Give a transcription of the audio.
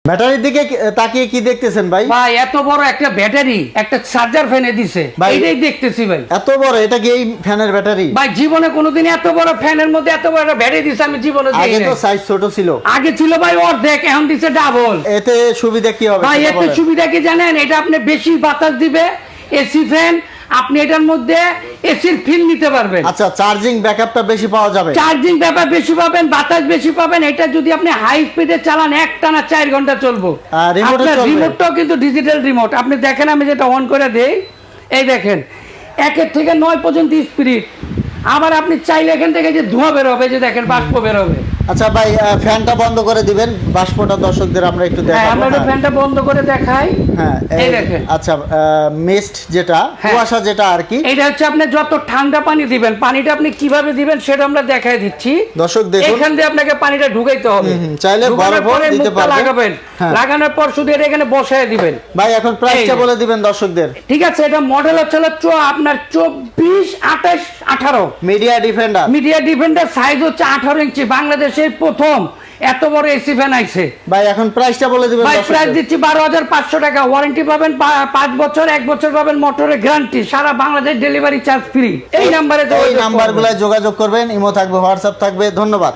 ব্যাটারির দিকে তাকিয়ে কি দেখতেছেন ভাই? ভাই এত বড় একটা ব্যাটারি একটা চার্জার ফ্যানে দিছে, এটাই দেখতেছি ভাই। এত বড়, এটা কি এই ফ্যানের ব্যাটারি? ভাই জীবনে কোনোদিন এত বড় ফ্যানের মধ্যে এত বড় একটা ব্যাটারি দিছে আমি জীবনে দেখিনি। আগে তো সাইজ ছোট ছিল। আগে ছিল ভাই অর্ধেক, এখন দিছে ডাবল। এতে সুবিধা কি হবে ভাই এতে সুবিধা কি জানেন? এটা আপনি বেশি বাতাস দিবে, এসি ফ্যান, আপনি এটার মধ্যে এসির ফিল নিতে পারবেন। আচ্ছা, চার্জিং ব্যাকআপটা বেশি পাওয়া যাবে। চার্জিং ব্যাপার বেশি পাবেন, বাতাস বেশি পাবেন। এটা যদি আপনি হাই স্পিডে চালান একটানা 4 ঘন্টা চলবো। রিমোটটাও কিন্তু ডিজিটাল রিমোট। আপনি দেখেন আমি যেটা অন করে দেই, এই দেখেন 1 থেকে 9 পর্যন্ত স্পিড। আবার আপনি চাইলে এখান থেকে যে ধোঁয়া বের হবে, যে দেখেন বাষ্প বের হবে। আচ্ছা ভাই, ফ্যানটা বন্ধ করে দিবেন, বাষ্পটা দর্শকদের আমরা একটু দেখাবো। আমরা ফ্যানটা বন্ধ করে দেখাই। হ্যাঁ, এই দেখেন। আচ্ছা, মিস্ট যেটা, কুয়াশা যেটা আর কি, এটা হচ্ছে আপনি যত ঠান্ডা পানি দিবেন, পানিটা আপনি কিভাবে দিবেন সেটা আমরা দেখাই দিচ্ছি। দর্শক দেখুন, এখান দিয়ে আপনাকে পানিটা ঢুকাইতে হবে। চাইলে বরফও দিতে পারবেন। লাগাবেন, লাগানোর পর শুধু এটা এখানে বসায় দিবেন। ভাই এখন প্রাইসটা বলে দিবেন দর্শকদের। ঠিক আছে, এটা মডেল হচ্ছে আপনার 24, 28, 18 media defender. Media defender size হচ্ছে 18 ইঞ্চি। বাংলাদেশের প্রথম এত বড় এসি ফ্যান আইছে। ভাই এখন প্রাইসটা বলে দিবেন। ভাই প্রাইস দিচ্ছি 12,500 টাকা। ওয়ারেন্টি পাবেন 5 বছর, 1 বছর পাবেন মোটরের গ্যারান্টি, সারা বাংলাদেশ ডেলিভারি চার্জ ফ্রি। এই নাম্বারে নাম্বারগুলো যোগাযোগ করবেন, ইমো থাকবে, হোয়াটসঅ্যাপ থাকবে। ধন্যবাদ।